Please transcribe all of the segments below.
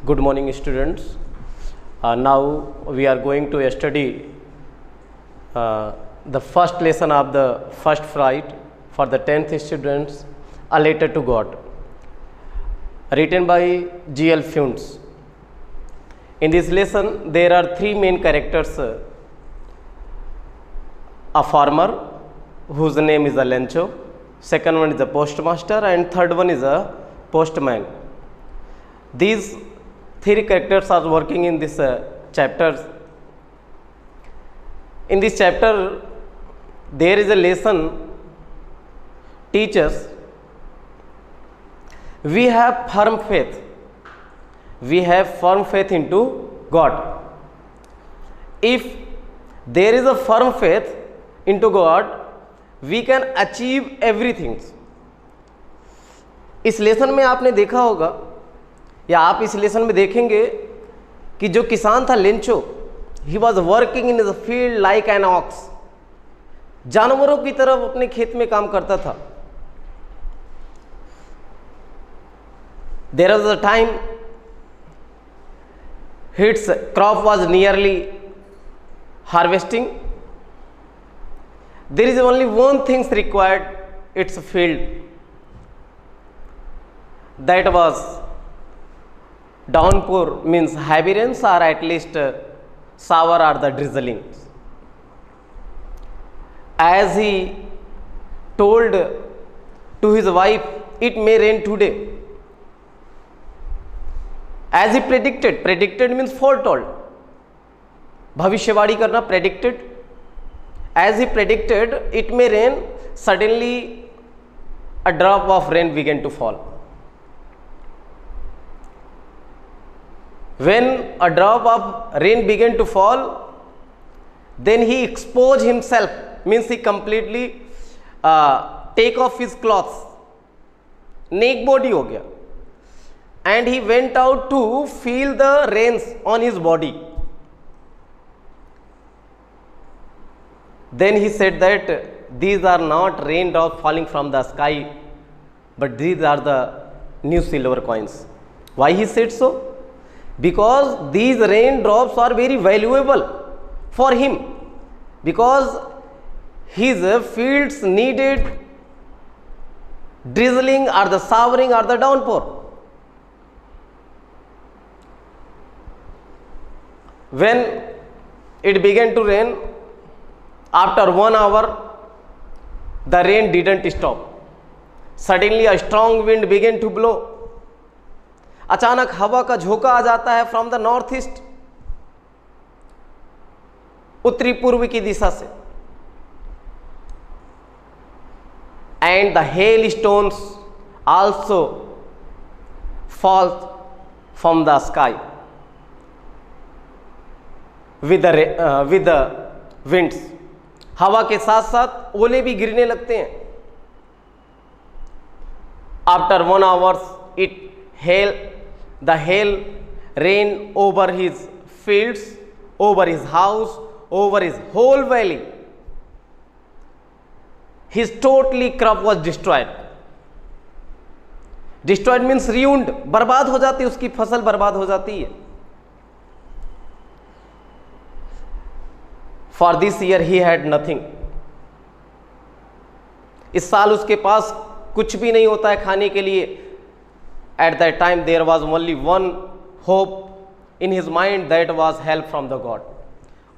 Good morning, students. Now we are going to study the first lesson of the first Friday for the 10th students, A Letter to God, written by G.L. Funes. In this lesson, there are three main characters: a farmer whose name is Lencho, second one is a postmaster, and third one is a postman. These three characters are working in this chapter. In this chapter, there is a lesson teaches we have firm faith. We have firm faith into God. If there is a firm faith into God, we can achieve everything. इस lesson में आपने देखा होगा या आप इस lesson में देखेंगे कि जो किसान था Lencho, he was working in the field like an ox, जानवरों की तरफ अपने खेत में काम करता था. There was a time hits crop was nearly harvesting. There is only one things required, it's field. That was downpour, means heavy rains, or at least shower or the drizzling. As he told to his wife, it may rain today. As he predicted means foretold, भविष्यवाणी करना, predicted. As he predicted it may rain, suddenly a drop of rain began to fall. When a drop of rain began to fall, then he exposed himself, means he completely take off his clothes, naked body हो गया, and he went out to feel the rains on his body. Then he said that these are not raindrops falling from the sky, but these are the new silver coins. Why he said so? Because these raindrops are very valuable for him, because his fields needed drizzling or the showering or the downpour. When it began to rain, after 1 hour the rain didn't stop. Suddenly a strong wind began to blow. अचानक हवा का झोंका आ जाता है from the north east, उत्तरी पूर्व की दिशा से. And the hail stones also fall from the sky with the winds. हवा के साथ साथ ओले भी गिरने लगते हैं. After 1 hours the hail rain over his fields, over his house, over his whole valley. His totally crop was destroyed. Destroyed means ruined, बर्बाद हो जाती है, उसकी फसल बर्बाद हो जाती है. For this year he had nothing. इस साल उसके पास कुछ भी नहीं होता है खाने के लिए. At that time there was only one hope in his mind, that was help from the God.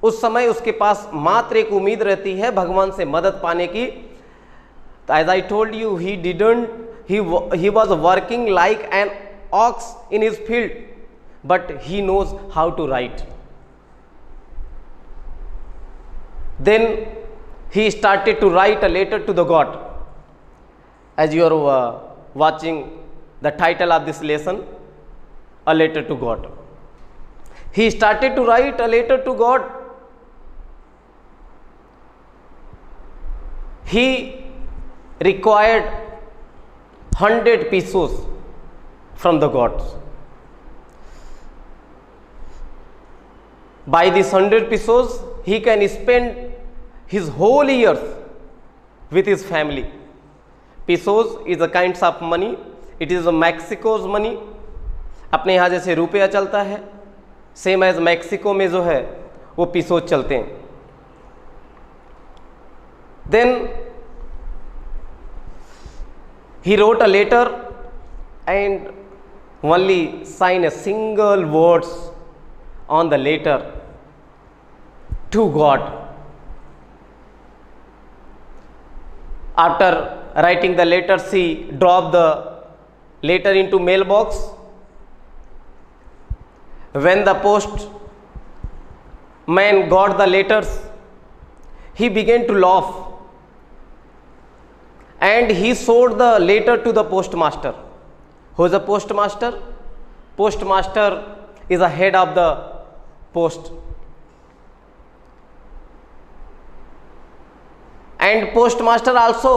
उस समय उसके पास मात्र एक उम्मीद रहती है भगवान से मदद पाने की. As I told you, he was working like an ox in his field, but he knows how to write. Then he started to write a letter to the God. As you are watching the title of this lesson, A Letter to God. He started to write a letter to God. He required 100 pesos from the gods. By this 100 pesos, he can spend his whole years with his family. Pesos is a kind of money. It is a Mexico's money, अपने यहाँ जैसे रुपया चलता है, same as Mexico में जो है वो पीसोज चलते हैं। Then he wrote a letter and only sign a single words on the letter to God. After writing the letter, she dropped the letter into mailbox. When the postman got the letters, he began to laugh and he showed the letter to the postmaster. Who is the postmaster? Postmaster is the head of the post. And postmaster also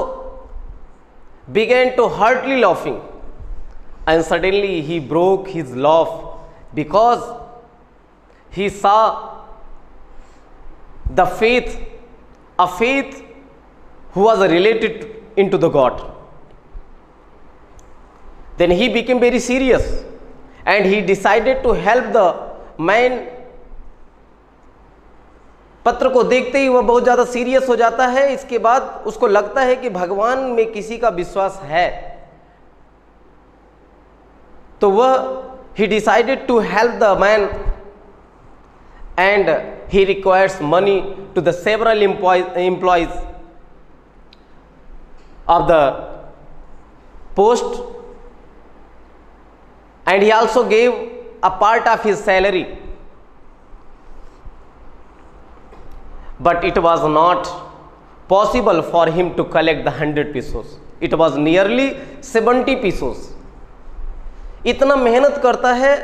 began to heartily laughing, and suddenly he broke his laugh because he saw the faith, a faith who was related into the God. Then he became very serious and he decided to help the man. पत्र को देखते ही वह बहुत ज़्यादा serious हो जाता है। इसके बाद उसको लगता है कि भगवान में किसी का विश्वास है, तो वह he decided to help the man and he requires money to the several employees of the post, and he also gave a part of his salary, but it was not possible for him to collect the 100 pesos. It was nearly 70 pesos. इतना मेहनत करता है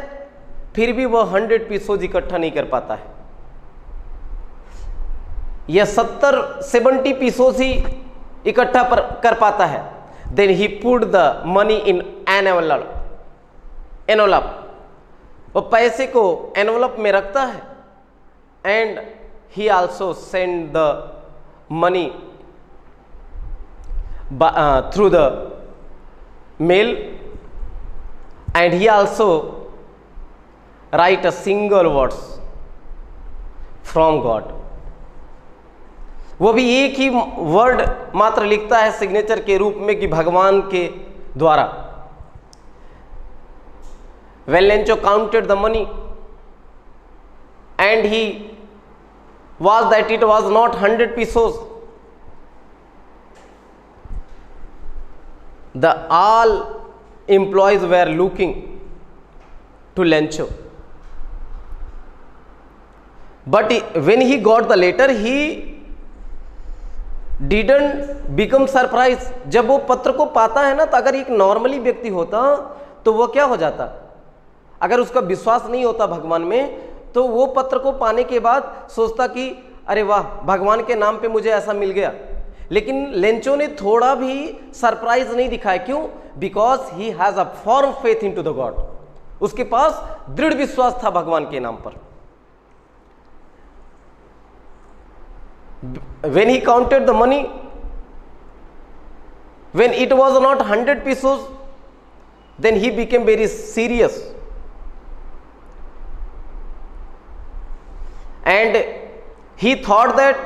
फिर भी वह 100 pesos इकट्ठा नहीं कर पाता है। यह 70 pesos ही इकट्ठा कर पाता है। Then he put the money in an envelope. वो पैसे को envelope में रखता है and he also sent the money through the mail, and he also write a single words from God. वो भी एक ही वर्ड मात्र लिखता है सिग्नेचर के रूप में कि भगवान के द्वारा। When Lencho counted the money and he was that it was not 100 pesos, the all employees were looking to Lencho, but when he got the letter he didn't become surprised. जब वो पत्र को पाता है ना, तो अगर एक नॉर्मली व्यक्ति होता तो वो क्या हो जाता, अगर उसका विश्वास नहीं होता भगवान में, तो वो पत्र को पाने के बाद सोचता कि अरे वाह, भगवान के नाम पे मुझे ऐसा मिल गया। लेकिन लेंचो ने थोड़ा भी सरप्राइज नहीं दिखाया। क्यों? Because he has a firm faith in to the God. उसके पास दृढ़ विश्वास था भगवान के नाम पर। When he counted the money, when it was not 100 pesos, then he became very serious and he thought that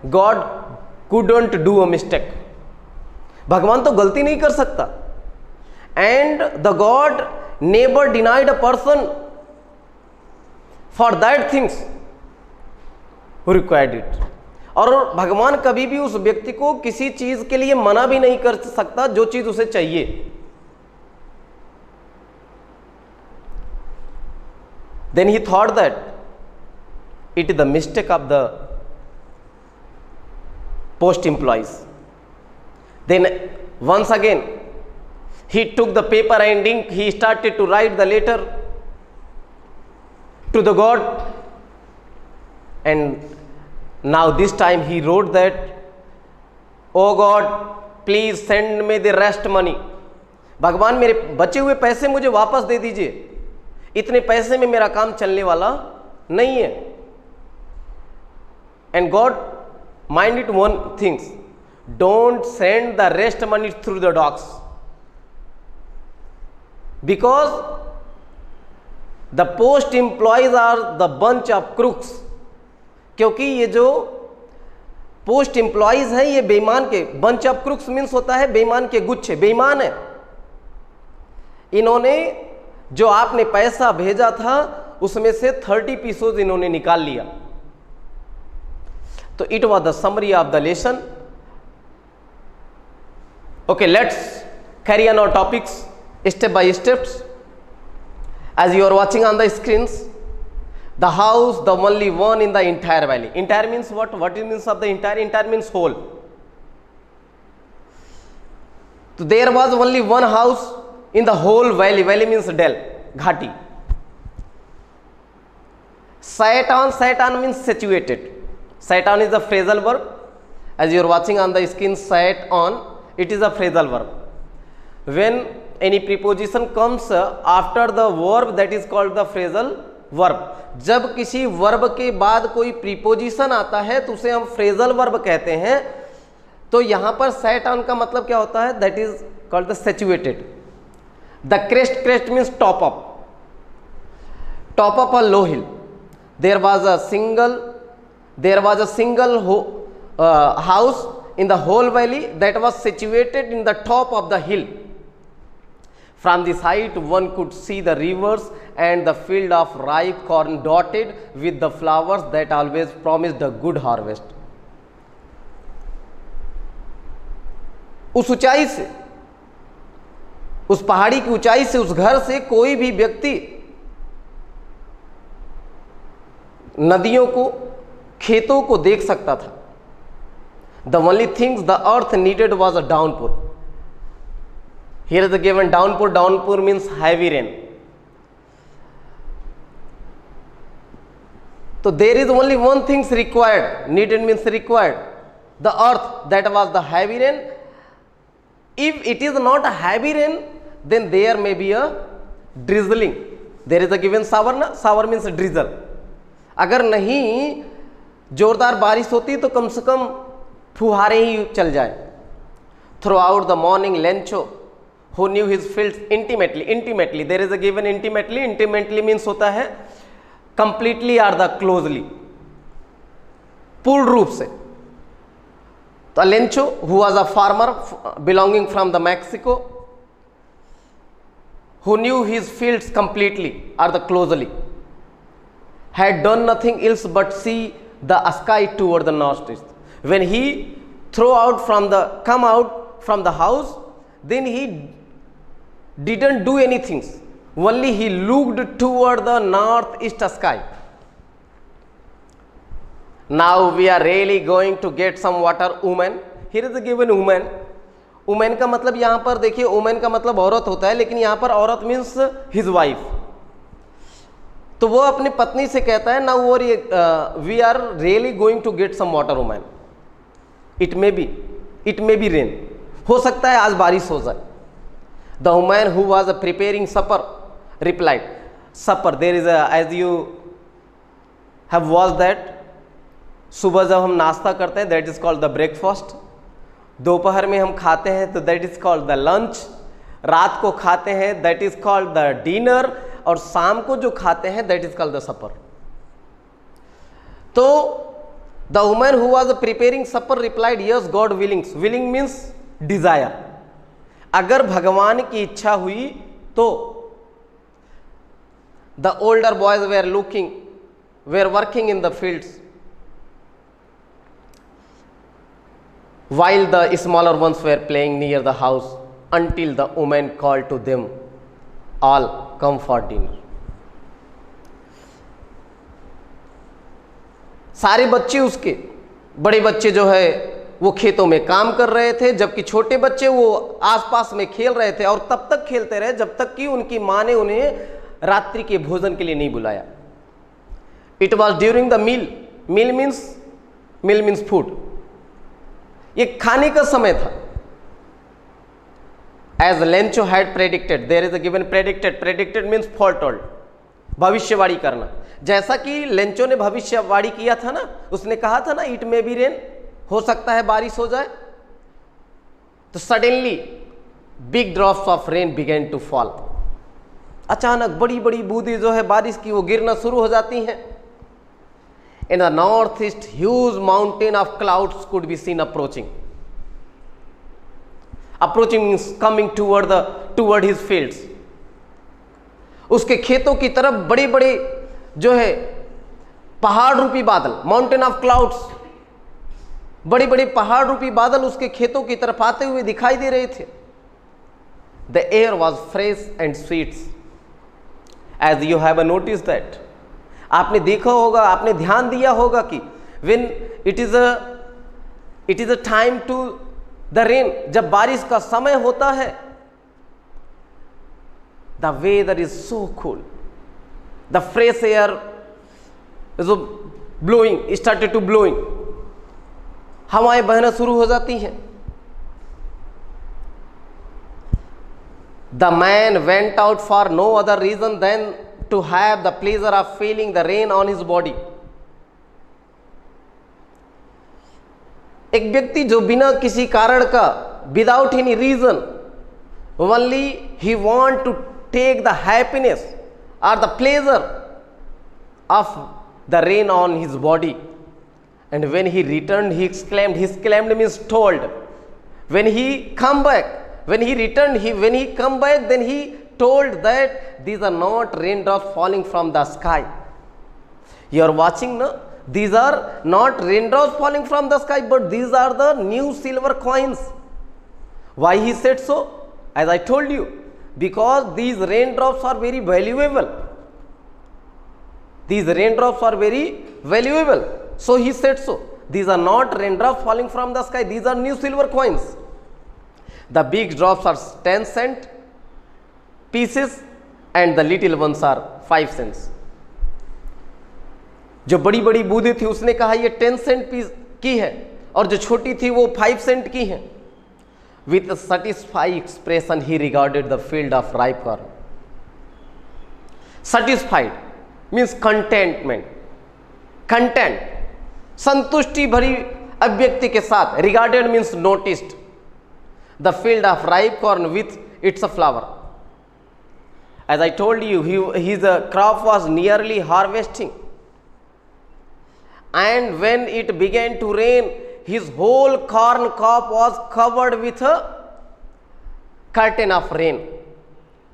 God couldn't do a mistake. भगवान तो गलती नहीं कर सकता, and the God never denied a person for that things who required it. और भगवान कभी भी उस व्यक्ति को किसी चीज के लिए मना भी नहीं कर सकता जो चीज उसे चाहिए। Then he thought that it is the mistake of the post employees. Then once again he took the paper and ink, he started to write the letter to the God, and now this time he wrote that, "Oh God, please send me the rest money." भगवान मेरे बचे हुए पैसे मुझे वापस दे दीजिए, इतने पैसे में मेरा काम चलने वाला नहीं है। And God minded one thing, don't send the rest money through the dogs, because the post employees are the bunch of crooks, क्योंकि ये जो पोस्ट एम्प्लॉयज हैं ये बेईमान के, बंच ऑफ क्रुक्स मीन्स होता है बेईमान के गुच्छे, बेईमान है। इन्होंने जो आपने पैसा भेजा था उसमें से 30 पीसेस इन्होंने निकाल लिया। तो it was the summary of the lesson. Okay, let's carry on our topics step by steps. As you are watching on the screens, the house, the only one in the entire valley. Entire means what? What it means of the entire? Entire means whole. So there was only one house in the whole valley. Valley means dell, ghati. Sat on means situated. Sat on is a phrasal verb. As you are watching on the screen, sat on, it is a phrasal verb. When any preposition comes after the verb, that is called the phrasal verb. जब किसी verb के बाद कोई preposition आता है तो उसे हम फ्रेजल वर्ब कहते हैं। तो यहां पर sat on का मतलब क्या होता है? That is called the situated. The crest, crest means top up, top up a low hill. There was a single house in the whole valley that was situated in the top of the hill. From this height one could see the rivers and the field of ripe corn dotted with the flowers that always promised a good harvest. उस ऊंचाई से, उस पहाड़ी की ऊंचाई से, उस घर से कोई भी व्यक्ति नदियों को, खेतों को देख सकता था। The only things the earth needed was a downpour. Here is the given downpour. Downpour means heavy rain. So there is only one thing required. Needed means required. The earth, that was the heavy rain. If it is not a heavy rain, then there may be a drizzling. There is a given shower na, shower means drizzle. अगर नहीं जोरदार बारिश होती तो कम से कम फुहारे ही चल जाए। Throughout the morning, Lencho, who knew his fields intimately, there is a given intimately means होता है completely or the closely, पूर्ण रूप से। तो Lencho, who was a farmer belonging from the Mexico, who knew his fields completely or the closely, had done nothing else but see the sky toward the northeast. When he come out from the house, then he didn't do anything, only he looked toward the northeast sky. Now we are really going to get some water. Woman, here is the given woman. Women का मतलब यहाँ पर देखिए, women का मतलब औरत होता है, लेकिन यहाँ पर औरत मीन्स हिज वाइफ। तो वो अपनी पत्नी से कहता है, now we are really going to get some water women, it may be rain, हो सकता है आज बारिश हो जाए। The women who was preparing supper replied, supper there is as you have watch that, सुबह जब हम नाश्ता करते हैं that is called the breakfast, दोपहर में हम खाते हैं तो that is called the lunch, रात को खाते हैं that is called the dinner, और शाम को जो खाते हैं that is called the supper. तो the woman who was preparing supper replied, yes god willings, willing means desire, अगर भगवान की इच्छा हुई तो। The older boys were working in the fields while the smaller ones were playing near the house, until the woman called to them, all come for dinner. सारे बच्चे उसके, बड़े बच्चे जो है वो खेतों में काम कर रहे थे, जबकि छोटे बच्चे वो आसपास में खेल रहे थे, और तब तक खेलते रहे जब तक कि उनकी माँ ने उन्हें रात्रि के भोजन के लिए नहीं बुलाया। It was during the meal, meal means food, ये खाने का समय था। As Lencho had predicted, there is a given predicted means foretold, भविष्यवाणी करना। जैसा कि लेंचो ने भविष्यवाणी किया था ना, उसने कहा था ना इट मे बी रेन, हो सकता है बारिश हो जाए। तो suddenly big drops of rain began to fall, अचानक बड़ी बड़ी बूंदें जो है बारिश की वो गिरना शुरू हो जाती हैं। In the north east huge mountain of clouds could be seen approaching means coming toward his fields. उसके खेतों की तरफ बड़े बड़े जो है पहाड़ रूपी बादल, माउंटेन ऑफ क्लाउड्स, बड़े बड़े पहाड़ रूपी बादल उसके खेतों की तरफ आते हुए दिखाई दे रहे थे। The air was fresh and sweets as you have notice that. आपने देखा होगा, आपने ध्यान दिया होगा कि when it is a time to the rain, जब बारिश का समय होता है, the weather is so cool, the fresh air is blowing, started to blowing, हवाएं बहना शुरू हो जाती हैं। The man went out for no other reason than to have the pleasure of feeling the rain on his body. एक व्यक्ति जो बिना किसी कारण का, without any reason, only he want to take the happiness और the pleasure of the rain on his body, and when he returned he exclaimed means told, when he come back, when he returned, when he come back, then he told that these are not raindrops falling from the sky. You are watching, no? These are not raindrops falling from the sky, but these are the new silver coins. Why he said so? As I told you, because these raindrops are very valuable. These raindrops are very valuable. So he said so. These are not raindrops falling from the sky. These are new silver coins. The big drops are 10 cent pieces and the little ones are 5 cents. जो बड़ी बड़ी बूंदें थी उसने कहा ये 10 Saint piece की है और जो छोटी थी वो 5 सेंट की है। With a satisfied expression he regarded the field of ripe corn. Satisfied means contentment, content, संतुष्टि भरी अभिव्यक्ति के साथ, regarded means noticed, the field of ripe corn with its flower. As I told you, his crop was nearly harvesting, and when it began to rain, his whole corn crop was covered with a curtain of rain.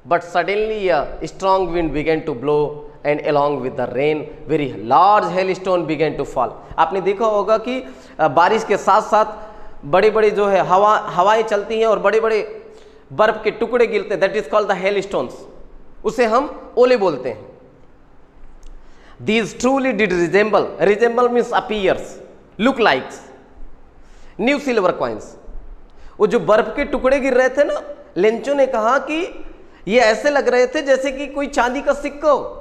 But suddenly a strong wind began to blow, and along with the rain very large hailstone began to fall. आपने देखा होगा कि बारिश के साथ साथ बड़े बड़े जो है हवाएं चलती हैं और बड़े बड़े बर्फ के टुकड़े गिरते हैं। That is called the hailstones. उसे हम ओले बोलते हैं। These truly did resemble means appears, look likes, new silver coins. वो जो बर्फ के टुकड़े गिर रहे थे ना, लेंचो ने कहा कि ये ऐसे लग रहे थे जैसे कि कोई चांदी का सिक्का हो।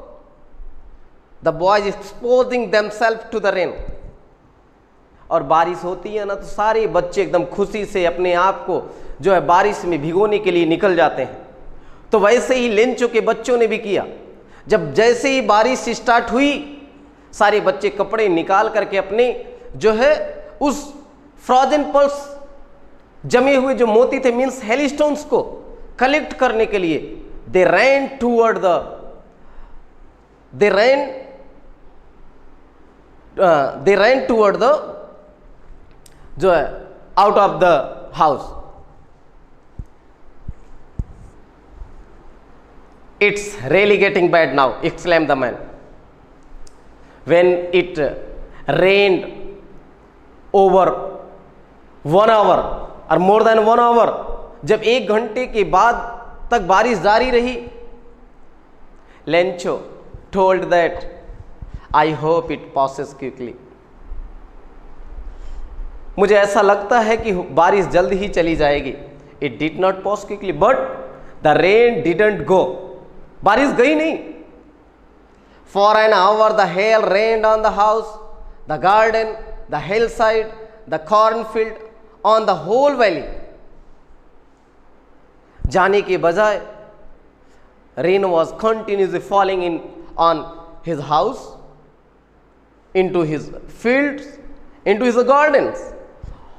The boys exposing themselves to the rain. और बारिश होती है ना तो सारे बच्चे एकदम खुशी से अपने आप को जो है बारिश में भिगोने के लिए निकल जाते हैं। तो वैसे ही लेंचो के बच्चों ने भी किया। जब जैसे ही बारिश स्टार्ट हुई, सारे बच्चे कपड़े निकाल करके अपने जो है उस फ्रोजन पल्स जमे हुए जो मोती थे मीन्स हेलस्टोन्स को कलेक्ट करने के लिए दे रैन टूवर्ड द जो है out of the house. It's really getting bad now, exclaimed the man. When it rained over 1 hour or more than 1 hour, जब 1 घंटे के बाद तक बारिश जारी रही, Lencho told that I hope it passes quickly. मुझे ऐसा लगता है कि बारिश जल्द ही चली जाएगी। It did not pass quickly, but the rain didn't go. बारिश गई नहीं। For an hour the hail rained on the house, the garden, the hillside, the cornfield, on the whole valley. जाने के बजाय rain was continuously falling on his house, into his fields, into his gardens.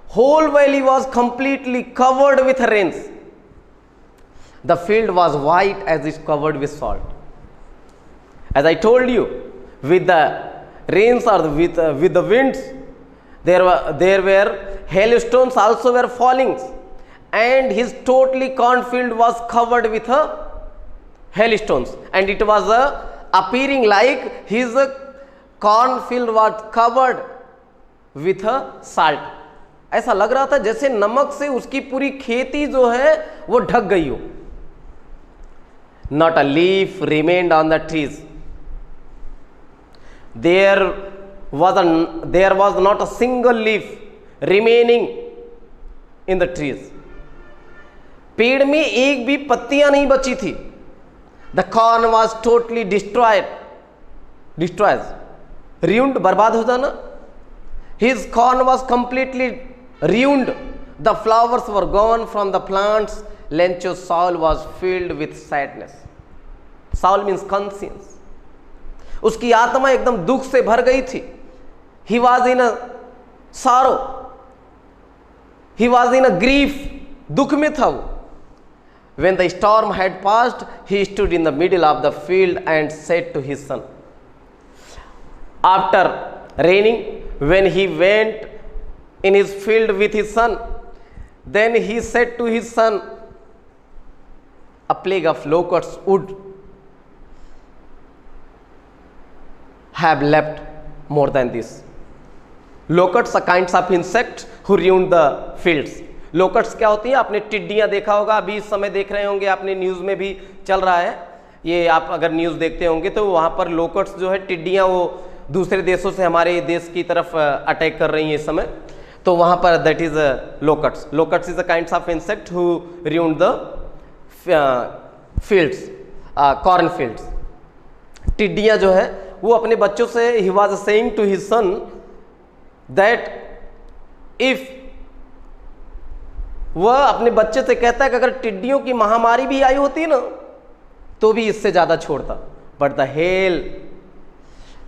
Whole valley was completely covered with rains. The field was white as it's covered with salt. As I told you, with the rains or with the winds, there were hailstones also were falling, and his totally cornfield was covered with hailstones, and it was appearing like his cornfield was covered with salt. ऐसा लग रहा था जैसे नमक से उसकी पूरी खेती जो है वो ढक गई हो. Not a leaf remained on the trees. There was not a single leaf remaining in the trees. पेड़ में एक भी पत्तियां नहीं बची थी. The corn was totally destroyed, ruined, बर्बाद हो जाना. His corn was completely ruined. The flowers were gone from the plants. Lencho's soul was filled with sadness. Soul means conscience. उसकी आत्मा एकदम दुख से भर गई थी. He was in a sorrow. He was in a grief. दुख में था वो. When the storm had passed, he stood in the middle of the field and said to his son. After raining, when he went in his field with his son, then he said to his son, a plague of locusts would have left more than this. Locusts are kinds of insects who ruin the fields. Locusts क्या होती है? आपने टिड्डियां देखा होगा, अभी इस समय देख रहे होंगे, आपने न्यूज़ में भी चल रहा है ये. आप अगर न्यूज़ देखते होंगे तो वहाँ पर लोकट्स जो है, टिड्डियां वो दूसरे देशों से हमारे देश की तरफ अटैक कर रही हैं इस समय. तो वहाँ पर that is locusts. Locusts is a kinds of insect who ruined the fields, corn fields. टिड्डियां जो है वो अपने बच्चों से, he was saying to his son that if, वह अपने बच्चे से कहता है कि अगर टिड्डियों की महामारी भी आई होती ना तो भी इससे ज्यादा छोड़ता. But the hell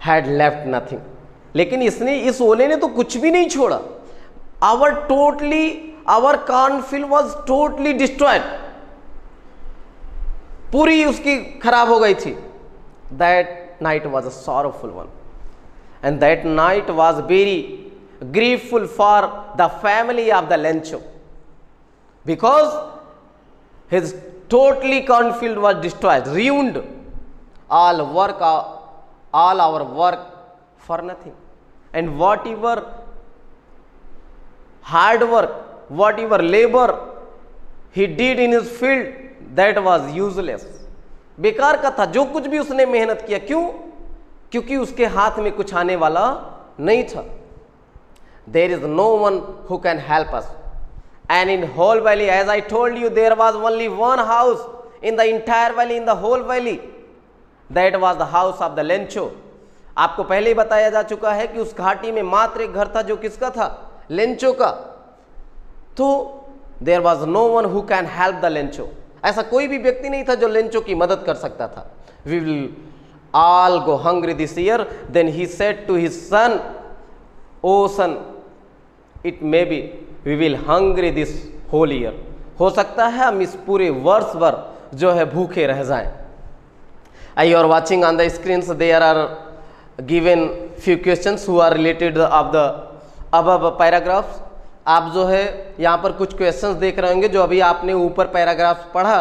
had left nothing. लेकिन इसने, इस ओले ने तो कुछ भी नहीं छोड़ा. Our cornfield was totally destroyed. पूरी उसकी खराब हो गई थी. That night was a sorrowful one, and that night was very griefful for the family of the Lencho, because his totally cornfield was destroyed, ruined. All our work for nothing, and whatever hard work, whatever labor he did in his field, that was useless. बेकार का था जो कुछ भी उसने मेहनत किया. क्यों? क्योंकि उसके हाथ में कुछ आने वाला नहीं था. There is no one who can help us. And in whole valley, as I told you, there was only one house in the entire valley, in the whole valley. That was the house of the Lencho. आपको पहले ही बताया जा चुका है कि उस घाटी में मात्र एक घर था जो किसका था? लेंचो का. तो there was no one who can help the Lencho. ऐसा कोई भी व्यक्ति नहीं था जो लेंचो की मदद कर सकता था. We will all go hungry this year. Then he said to his son, "Oh son, it may be we will hungry this whole year." हो सकता है हम इस पूरे वर्ष भर जो है भूखे रह जाएं. You are watching on the screens, there are given few questions who are related of the above paragraphs. आप जो है यहाँ पर कुछ क्वेश्चंस देख रहे होंगे जो अभी आपने ऊपर पैराग्राफ्स पढ़ा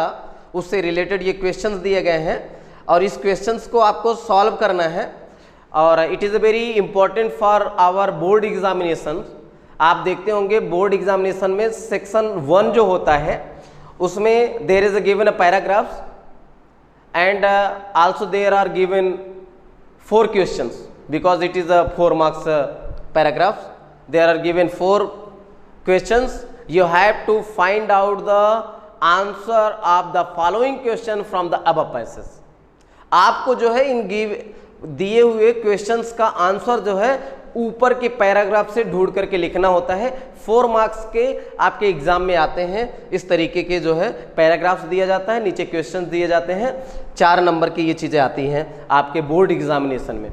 उससे रिलेटेड ये क्वेश्चंस दिए गए हैं, और इस क्वेश्चंस को आपको सॉल्व करना है. और it is very important for our board examination. आप देखते होंगे बोर्ड एग्जामिनेशन में सेक्शन 1 जो होता है उसमें there is given a paragraphs, and also there are given 4 questions because it is a 4 marks paragraphs. There are given 4 questions. You have to find out the answer of the following question from the above passage. आपको जो है इन दिए हुए questions का answer जो है ऊपर के पैराग्राफ से ढूंढ करके लिखना होता है. 4 मार्क्स के आपके एग्जाम में आते हैं. इस तरीके के जो है पैराग्राफ्स दिया जाता है, नीचे क्वेश्चंस दिए जाते हैं. 4 नंबर की ये चीज़ें आती हैं आपके बोर्ड एग्जामिनेशन में.